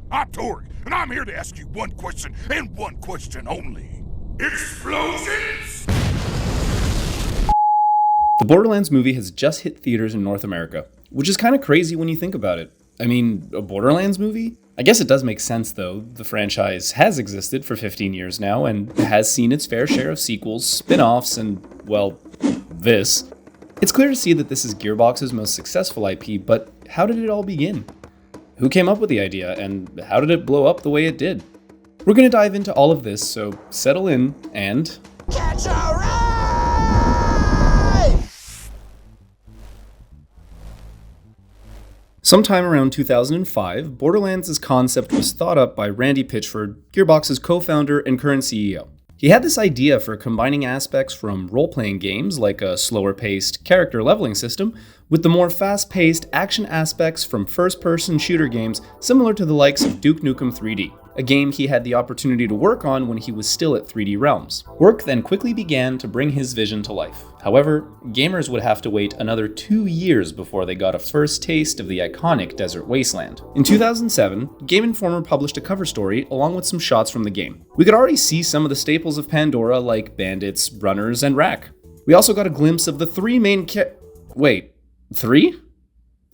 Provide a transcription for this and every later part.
I'm Torg, and I'm here to ask you one question and one question only. Explosions? The Borderlands movie has just hit theaters in North America, which is kind of crazy when you think about it. I mean, a Borderlands movie? I guess it does make sense though. The franchise has existed for 15 years now and has seen its fair share of sequels, spin-offs, and, well, this. It's clear to see that this is Gearbox's most successful IP, but how did it all begin? Who came up with the idea, and how did it blow up the way it did? We're going to dive into all of this, so settle in and... Catch a ride! Sometime around 2005, Borderlands' concept was thought up by Randy Pitchford, Gearbox's co-founder and current CEO. He had this idea for combining aspects from role-playing games, like a slower-paced character leveling system, with the more fast-paced action aspects from first-person shooter games similar to the likes of Duke Nukem 3D, a game he had the opportunity to work on when he was still at 3D Realms. Work then quickly began to bring his vision to life. However, gamers would have to wait another 2 years before they got a first taste of the iconic desert wasteland. In 2007, Game Informer published a cover story along with some shots from the game. We could already see some of the staples of Pandora like bandits, runners, and Rack. We also got a glimpse of the three main Wait, 3?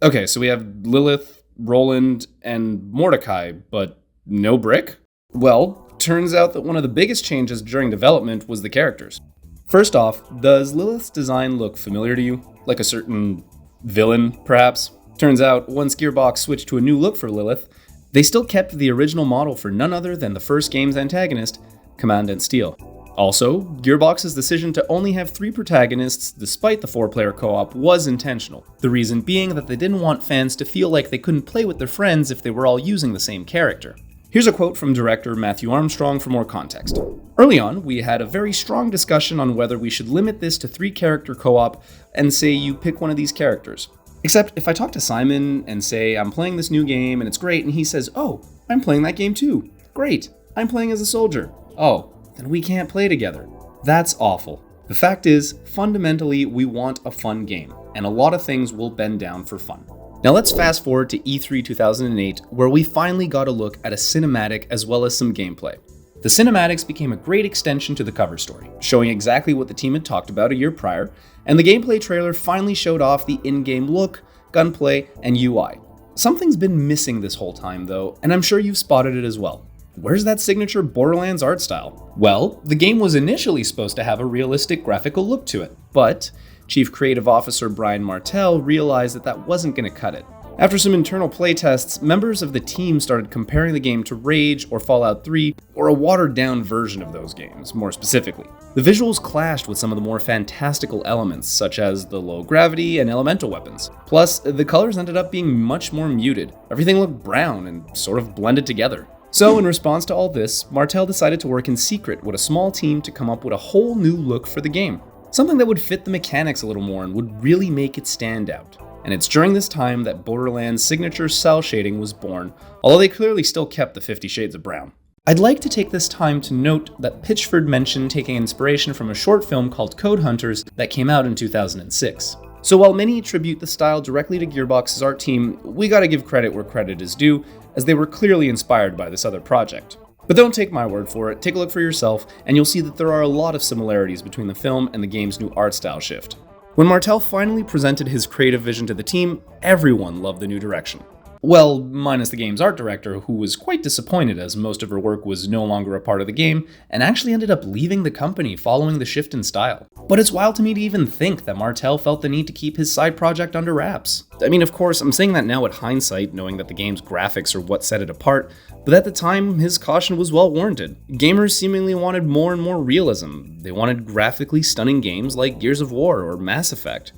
Okay, so we have Lilith, Roland, and Mordecai, but no Brick? Well, turns out that one of the biggest changes during development was the characters. First off, does Lilith's design look familiar to you? Like a certain villain, perhaps? Turns out, once Gearbox switched to a new look for Lilith, they still kept the original model for none other than the first game's antagonist, Commandant Steele. Also, Gearbox's decision to only have 3 protagonists despite the 4-player co-op was intentional, the reason being that they didn't want fans to feel like they couldn't play with their friends if they were all using the same character. Here's a quote from director Matthew Armstrong for more context. Early on, we had a very strong discussion on whether we should limit this to 3-character co-op and say you pick one of these characters. Except if I talk to Simon and say I'm playing this new game and it's great and he says, "Oh, I'm playing that game too. Great, I'm playing as a soldier. Oh, then we can't play together." That's awful. The fact is, fundamentally, we want a fun game, and a lot of things will bend down for fun. Now let's fast forward to E3 2008, where we finally got a look at a cinematic as well as some gameplay. The cinematics became a great extension to the cover story, showing exactly what the team had talked about a year prior, and the gameplay trailer finally showed off the in-game look, gunplay, and UI. Something's been missing this whole time though, and I'm sure you've spotted it as well. Where's that signature Borderlands art style? Well, the game was initially supposed to have a realistic graphical look to it, but Chief Creative Officer Brian Martell realized that wasn't going to cut it. After some internal playtests, members of the team started comparing the game to Rage or Fallout 3, or a watered-down version of those games, more specifically. The visuals clashed with some of the more fantastical elements, such as the low gravity and elemental weapons. Plus, the colors ended up being much more muted. Everything looked brown and sort of blended together. So, in response to all this, Martell decided to work in secret with a small team to come up with a whole new look for the game. Something that would fit the mechanics a little more and would really make it stand out. And it's during this time that Borderlands' signature cell shading was born, although they clearly still kept the 50 Shades of Brown. I'd like to take this time to note that Pitchford mentioned taking inspiration from a short film called Code Hunters that came out in 2006. So while many attribute the style directly to Gearbox's art team, we gotta give credit where credit is due, as they were clearly inspired by this other project. But don't take my word for it, take a look for yourself, and you'll see that there are a lot of similarities between the film and the game's new art style shift. When Martell finally presented his creative vision to the team, everyone loved the new direction. Well, minus the game's art director, who was quite disappointed as most of her work was no longer a part of the game, and actually ended up leaving the company following the shift in style. But it's wild to me to even think that Martell felt the need to keep his side project under wraps. I mean, of course, I'm saying that now with hindsight, knowing that the game's graphics are what set it apart, but at the time, his caution was well warranted. Gamers seemingly wanted more and more realism. They wanted graphically stunning games like Gears of War or Mass Effect.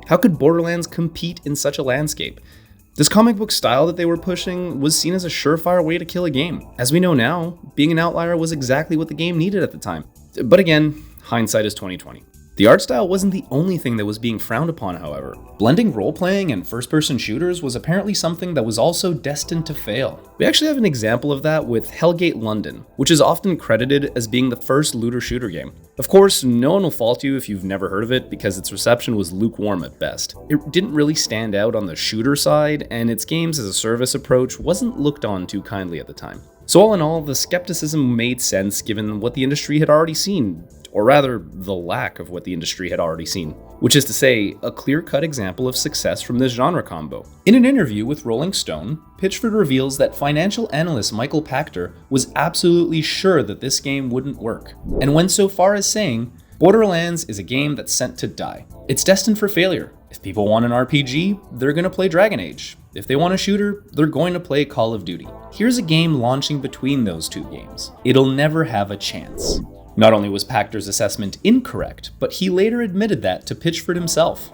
How could Borderlands compete in such a landscape? This comic book style that they were pushing was seen as a surefire way to kill a game. As we know now, being an outlier was exactly what the game needed at the time. But again, hindsight is 2020. The art style wasn't the only thing that was being frowned upon, however. Blending role-playing and first-person shooters was apparently something that was also destined to fail. We actually have an example of that with Hellgate London, which is often credited as being the first looter-shooter game. Of course, no one will fault you if you've never heard of it because its reception was lukewarm at best. It didn't really stand out on the shooter side, and its games-as-a-service approach wasn't looked on too kindly at the time. So all in all, the skepticism made sense given what the industry had already seen, or rather, the lack of what the industry had already seen, which is to say, a clear-cut example of success from this genre combo. In an interview with Rolling Stone, Pitchford reveals that financial analyst Michael Pachter was absolutely sure that this game wouldn't work, and went so far as saying, Borderlands is a game that's sent to die. It's destined for failure. If people want an RPG, they're gonna play Dragon Age. If they want a shooter, they're going to play Call of Duty. Here's a game launching between those two games. It'll never have a chance. Not only was Pachter's assessment incorrect, but he later admitted that to Pitchford himself.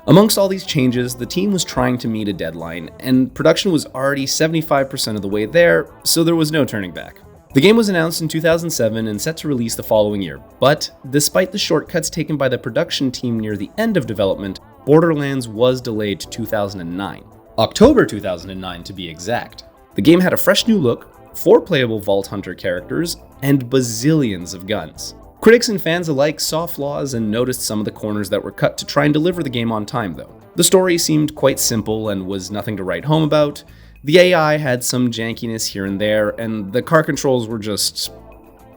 Amongst all these changes, the team was trying to meet a deadline, and production was already 75% of the way there, so there was no turning back. The game was announced in 2007 and set to release the following year, but despite the shortcuts taken by the production team near the end of development, Borderlands was delayed to 2009. October 2009 to be exact. The game had a fresh new look, 4 playable Vault Hunter characters, and bazillions of guns. Critics and fans alike saw flaws and noticed some of the corners that were cut to try and deliver the game on time though. The story seemed quite simple and was nothing to write home about. The AI had some jankiness here and there, and the car controls were just,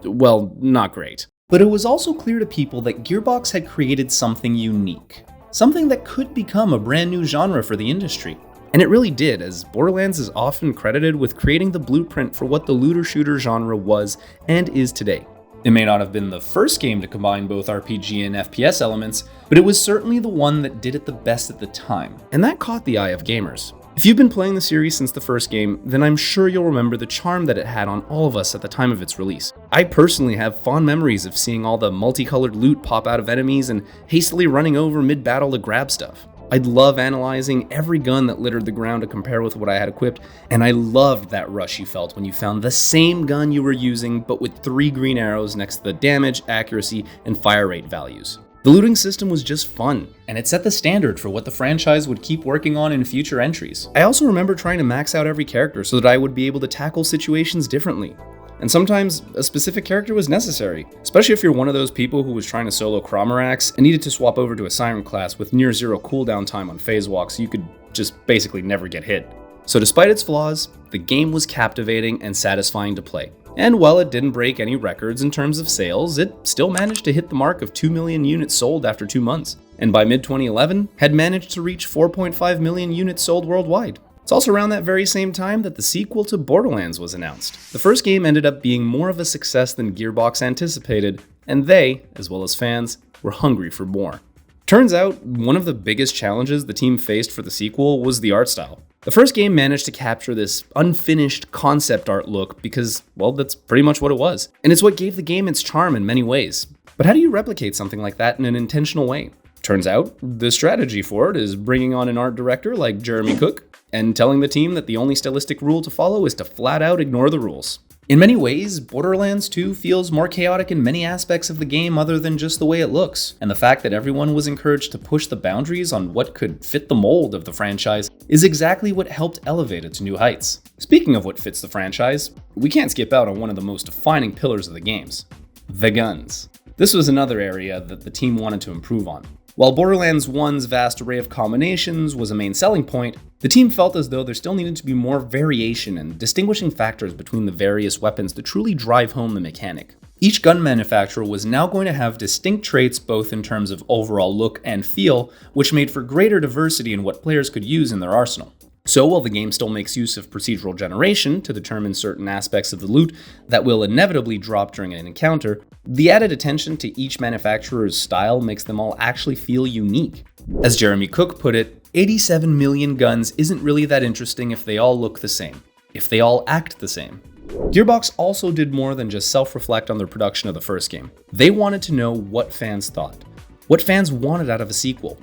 well, not great. But it was also clear to people that Gearbox had created something unique. Something that could become a brand new genre for the industry. And it really did, as Borderlands is often credited with creating the blueprint for what the looter-shooter genre was and is today. It may not have been the first game to combine both RPG and FPS elements, but it was certainly the one that did it the best at the time, and that caught the eye of gamers. If you've been playing the series since the first game, then I'm sure you'll remember the charm that it had on all of us at the time of its release. I personally have fond memories of seeing all the multicolored loot pop out of enemies and hastily running over mid-battle to grab stuff. I'd love analyzing every gun that littered the ground to compare with what I had equipped, and I loved that rush you felt when you found the same gun you were using but with 3 green arrows next to the damage, accuracy, and fire rate values. The looting system was just fun, and it set the standard for what the franchise would keep working on in future entries. I also remember trying to max out every character so that I would be able to tackle situations differently. And sometimes a specific character was necessary, especially if you're one of those people who was trying to solo Cromarax and needed to swap over to a Siren class with near zero cooldown time on phase walk so you could just basically never get hit. So despite its flaws, the game was captivating and satisfying to play. And while it didn't break any records in terms of sales, it still managed to hit the mark of 2 million units sold after 2 months, and by mid-2011 had managed to reach 4.5 million units sold worldwide. It's also around that very same time that the sequel to Borderlands was announced. The first game ended up being more of a success than Gearbox anticipated, and they, as well as fans, were hungry for more. Turns out, one of the biggest challenges the team faced for the sequel was the art style. The first game managed to capture this unfinished concept art look because, well, that's pretty much what it was. And it's what gave the game its charm in many ways. But how do you replicate something like that in an intentional way? Turns out, the strategy for it is bringing on an art director like Jeremy Cook, and telling the team that the only stylistic rule to follow is to flat out ignore the rules. In many ways, Borderlands 2 feels more chaotic in many aspects of the game other than just the way it looks, and the fact that everyone was encouraged to push the boundaries on what could fit the mold of the franchise is exactly what helped elevate it to new heights. Speaking of what fits the franchise, we can't skip out on one of the most defining pillars of the games: the guns. This was another area that the team wanted to improve on. While Borderlands 1's vast array of combinations was a main selling point, the team felt as though there still needed to be more variation and distinguishing factors between the various weapons to truly drive home the mechanic. Each gun manufacturer was now going to have distinct traits both in terms of overall look and feel, which made for greater diversity in what players could use in their arsenal. So while the game still makes use of procedural generation to determine certain aspects of the loot that will inevitably drop during an encounter, the added attention to each manufacturer's style makes them all actually feel unique. As Jeremy Cook put it, 87 million guns isn't really that interesting if they all look the same, if they all act the same. Gearbox also did more than just self-reflect on their production of the first game. They wanted to know what fans thought, what fans wanted out of a sequel.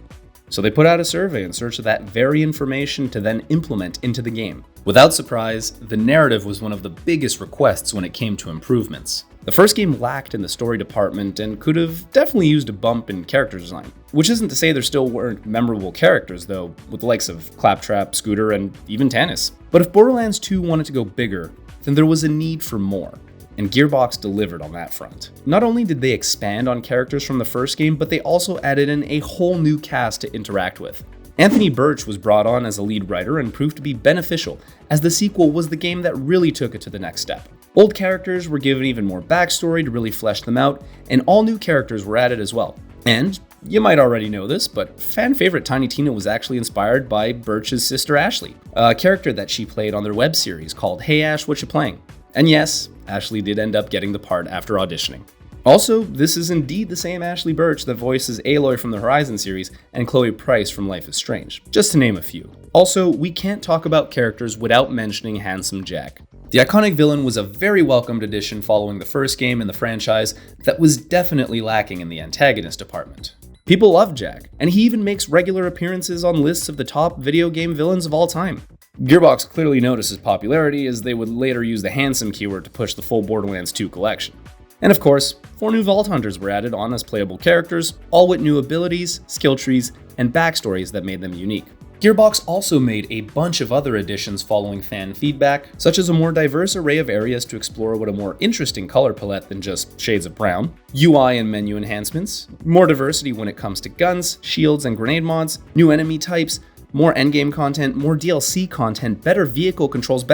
So they put out a survey in search of that very information to then implement into the game. Without surprise, the narrative was one of the biggest requests when it came to improvements. The first game lacked in the story department and could have definitely used a bump in character design. Which isn't to say there still weren't memorable characters though, with the likes of Claptrap, Scooter, and even Tannis. But if Borderlands 2 wanted to go bigger, then there was a need for more. And Gearbox delivered on that front. Not only did they expand on characters from the first game, but they also added in a whole new cast to interact with. Anthony Birch was brought on as a lead writer and proved to be beneficial, as the sequel was the game that really took it to the next step. Old characters were given even more backstory to really flesh them out, and all new characters were added as well. And you might already know this, but fan favorite Tiny Tina was actually inspired by Birch's sister Ashley, a character that she played on their web series called Hey Ash, What You Playing? And yes, Ashley did end up getting the part after auditioning. Also, this is indeed the same Ashley Birch that voices Aloy from the Horizon series and Chloe Price from Life is Strange, just to name a few. Also, we can't talk about characters without mentioning Handsome Jack. The iconic villain was a very welcomed addition following the first game in the franchise that was definitely lacking in the antagonist department. People love Jack, and he even makes regular appearances on lists of the top video game villains of all time. Gearbox clearly noticed his popularity, as they would later use the handsome keyword to push the full Borderlands 2 collection. And of course, 4 new Vault Hunters were added on as playable characters, all with new abilities, skill trees, and backstories that made them unique. Gearbox also made a bunch of other additions following fan feedback, such as a more diverse array of areas to explore with a more interesting color palette than just shades of brown, UI and menu enhancements, more diversity when it comes to guns, shields, and grenade mods, new enemy types, more endgame content, more DLC content, better vehicle controls,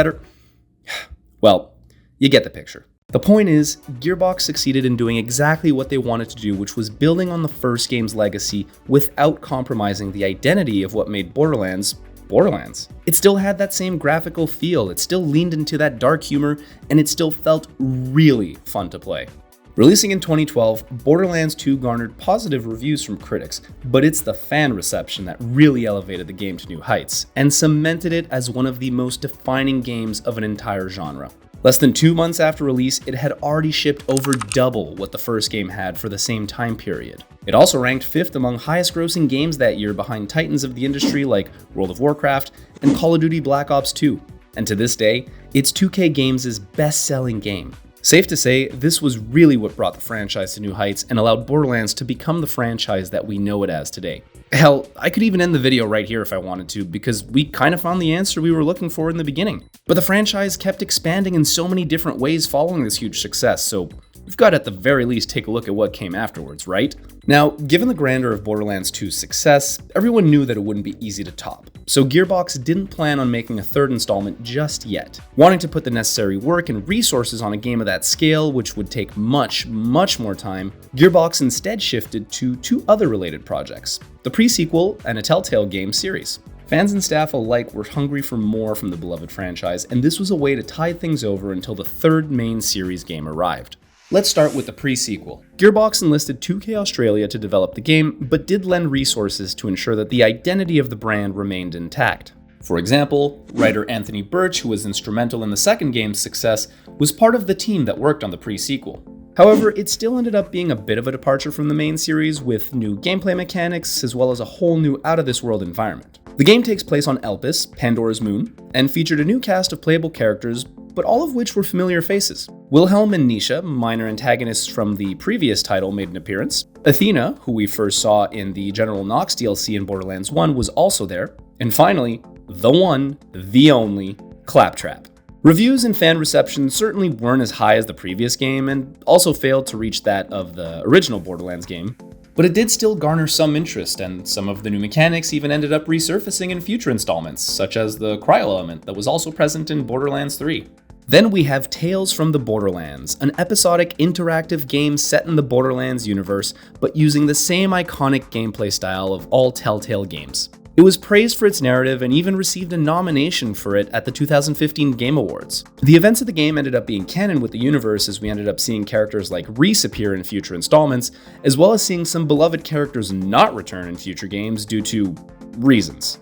well, you get the picture. The point is, Gearbox succeeded in doing exactly what they wanted to do, which was building on the first game's legacy without compromising the identity of what made Borderlands, Borderlands. It still had that same graphical feel, it still leaned into that dark humor, and it still felt really fun to play. Releasing in 2012, Borderlands 2 garnered positive reviews from critics, but it's the fan reception that really elevated the game to new heights, and cemented it as one of the most defining games of an entire genre. Less than 2 months after release, it had already shipped over double what the first game had for the same time period. It also ranked 5th among highest grossing games that year, behind titans of the industry like World of Warcraft and Call of Duty Black Ops 2. And to this day, it's 2K Games' best-selling game. Safe to say, this was really what brought the franchise to new heights and allowed Borderlands to become the franchise that we know it as today. Hell, I could even end the video right here if I wanted to, because we kind of found the answer we were looking for in the beginning. But the franchise kept expanding in so many different ways following this huge success, so we've got to at the very least take a look at what came afterwards, right? Now, given the grandeur of Borderlands 2's success, everyone knew that it wouldn't be easy to top. So Gearbox didn't plan on making a third installment just yet. Wanting to put the necessary work and resources on a game of that scale, which would take much more time, Gearbox instead shifted to 2 other related projects, the pre-sequel and a Telltale game series. Fans and staff alike were hungry for more from the beloved franchise, and this was a way to tide things over until the 3rd main series game arrived. Let's start with the pre-sequel. Gearbox enlisted 2K Australia to develop the game, but did lend resources to ensure that the identity of the brand remained intact. For example, writer Anthony Birch, who was instrumental in the second game's success, was part of the team that worked on the pre-sequel. However, it still ended up being a bit of a departure from the main series, with new gameplay mechanics as well as a whole new out-of-this-world environment. The game takes place on Elpis, Pandora's moon, and featured a new cast of playable characters, but all of which were familiar faces. Wilhelm and Nisha, minor antagonists from the previous title, made an appearance. Athena, who we first saw in the General Knox DLC in Borderlands 1, was also there. And finally, the one, the only, Claptrap. Reviews and fan reception certainly weren't as high as the previous game, and also failed to reach that of the original Borderlands game, but it did still garner some interest, and some of the new mechanics even ended up resurfacing in future installments, such as the cryo element that was also present in Borderlands 3. Then we have Tales from the Borderlands, an episodic interactive game set in the Borderlands universe, but using the same iconic gameplay style of all Telltale games. It was praised for its narrative and even received a nomination for it at the 2015 Game Awards. The events of the game ended up being canon with the universe, as we ended up seeing characters like Reese appear in future installments, as well as seeing some beloved characters not return in future games due to reasons.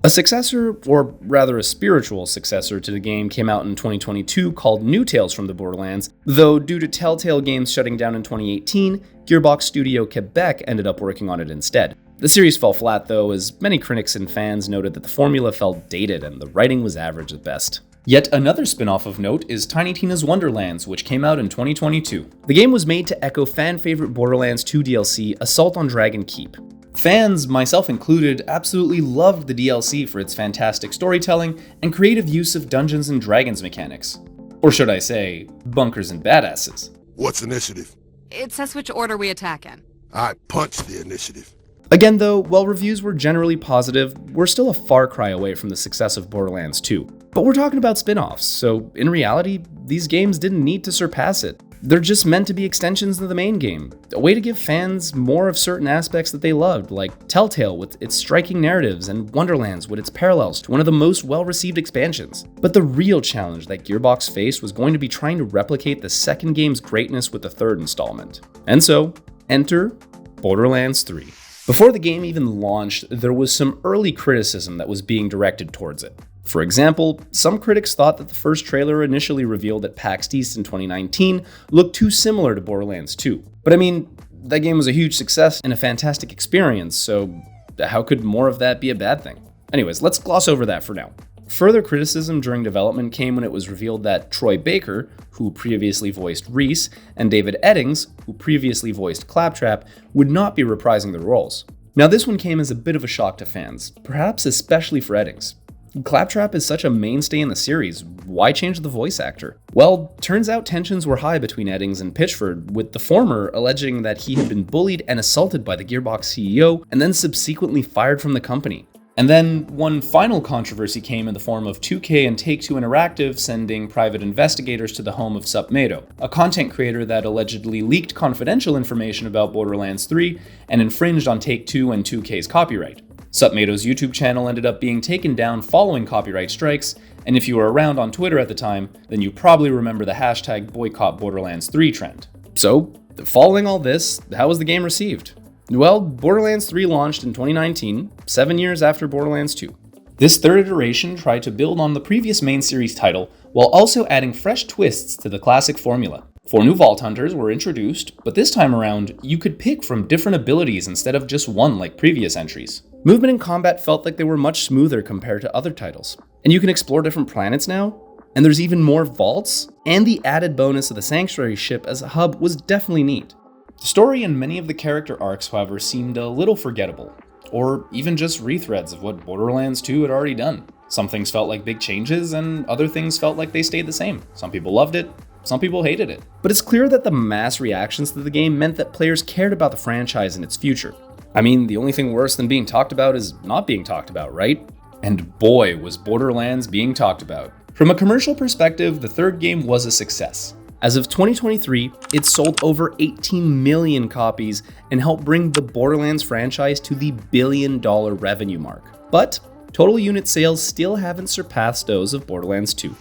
A successor, or rather a spiritual successor to the game, came out in 2022 called New Tales from the Borderlands, though due to Telltale Games shutting down in 2018, Gearbox Studio Quebec ended up working on it instead. The series fell flat though, as many critics and fans noted that the formula felt dated and the writing was average at best. Yet another spin-off of note is Tiny Tina's Wonderlands, which came out in 2022. The game was made to echo fan-favorite Borderlands 2 DLC, Assault on Dragon Keep. Fans, myself included, absolutely loved the DLC for its fantastic storytelling and creative use of Dungeons and Dragons mechanics. Or should I say, bunkers and badasses. What's initiative? It says which order we attack in. I punch the initiative. Again though, while reviews were generally positive, we're still a far cry away from the success of Borderlands 2. But we're talking about spin-offs, so in reality, these games didn't need to surpass it. They're just meant to be extensions of the main game, a way to give fans more of certain aspects that they loved, like Telltale with its striking narratives and Wonderlands with its parallels to one of the most well-received expansions. But the real challenge that Gearbox faced was going to be trying to replicate the second game's greatness with the third installment. And so, enter Borderlands 3. Before the game even launched, there was some early criticism that was being directed towards it. For example, some critics thought that the first trailer initially revealed at PAX East in 2019 looked too similar to Borderlands 2. But I mean, that game was a huge success and a fantastic experience, so how could more of that be a bad thing? Anyways, let's gloss over that for now. Further criticism during development came when it was revealed that Troy Baker, who previously voiced Reese, and David Eddings, who previously voiced Claptrap, would not be reprising their roles. Now this one came as a bit of a shock to fans, perhaps especially for Eddings. Claptrap is such a mainstay in the series, why change the voice actor? Well, turns out tensions were high between Eddings and Pitchford, with the former alleging that he had been bullied and assaulted by the Gearbox CEO and then subsequently fired from the company. And then one final controversy came in the form of 2K and Take-Two Interactive sending private investigators to the home of Supmato, a content creator that allegedly leaked confidential information about Borderlands 3 and infringed on Take-Two and 2K's copyright. Supmato's YouTube channel ended up being taken down following copyright strikes, and if you were around on Twitter at the time, then you probably remember the hashtag boycott Borderlands 3 trend. So, following all this, how was the game received? Well, Borderlands 3 launched in 2019, 7 years after Borderlands 2. This third iteration tried to build on the previous main series title, while also adding fresh twists to the classic formula. 4 new Vault Hunters were introduced, but this time around, you could pick from different abilities instead of just one like previous entries. Movement and combat felt like they were much smoother compared to other titles. And you can explore different planets now, and there's even more vaults, and the added bonus of the Sanctuary ship as a hub was definitely neat. The story and many of the character arcs, however, seemed a little forgettable, or even just rethreads of what Borderlands 2 had already done. Some things felt like big changes, and other things felt like they stayed the same. Some people loved it, some people hated it. But it's clear that the mass reactions to the game meant that players cared about the franchise and its future. I mean, the only thing worse than being talked about is not being talked about, right? And boy, was Borderlands being talked about. From a commercial perspective, the third game was a success. As of 2023, it sold over 18 million copies and helped bring the Borderlands franchise to the $1 billion revenue mark. But total unit sales still haven't surpassed those of Borderlands 2.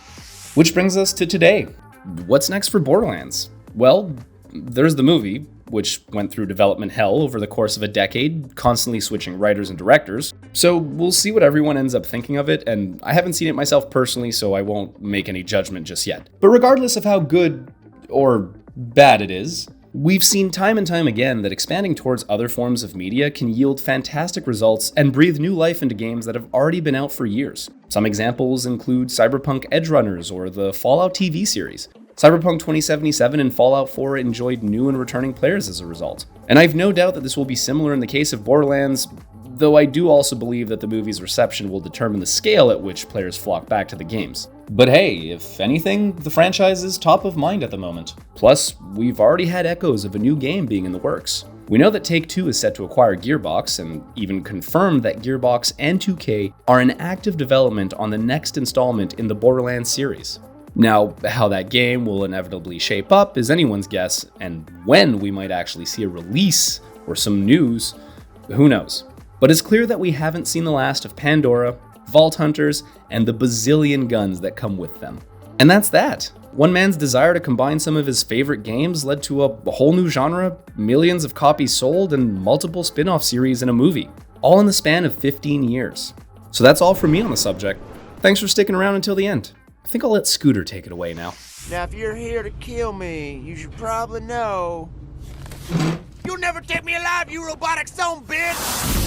Which brings us to today. What's next for Borderlands? Well, there's the movie, which went through development hell over the course of a decade, constantly switching writers and directors. So we'll see what everyone ends up thinking of it, and I haven't seen it myself personally, so I won't make any judgment just yet. But regardless of how good or bad it is, we've seen time and time again that expanding towards other forms of media can yield fantastic results and breathe new life into games that have already been out for years. Some examples include Cyberpunk Edgerunners or the Fallout TV series. Cyberpunk 2077 and Fallout 4 enjoyed new and returning players as a result. And I've no doubt that this will be similar in the case of Borderlands, though I do also believe that the movie's reception will determine the scale at which players flock back to the games. But hey, if anything, the franchise is top of mind at the moment. Plus, we've already had echoes of a new game being in the works. We know that Take-Two is set to acquire Gearbox, and even confirmed that Gearbox and 2K are in active development on the next installment in the Borderlands series. Now, how that game will inevitably shape up is anyone's guess, and when we might actually see a release or some news, who knows. But it's clear that we haven't seen the last of Pandora, Vault Hunters, and the bazillion guns that come with them. And that's that. One man's desire to combine some of his favorite games led to a whole new genre, millions of copies sold, and multiple spin-off series in a movie, all in the span of 15 years. So that's all from me on the subject. Thanks for sticking around until the end. I think I'll let Scooter take it away now. Now, if you're here to kill me, you should probably know. You'll never take me alive, you robotic son of a bitch!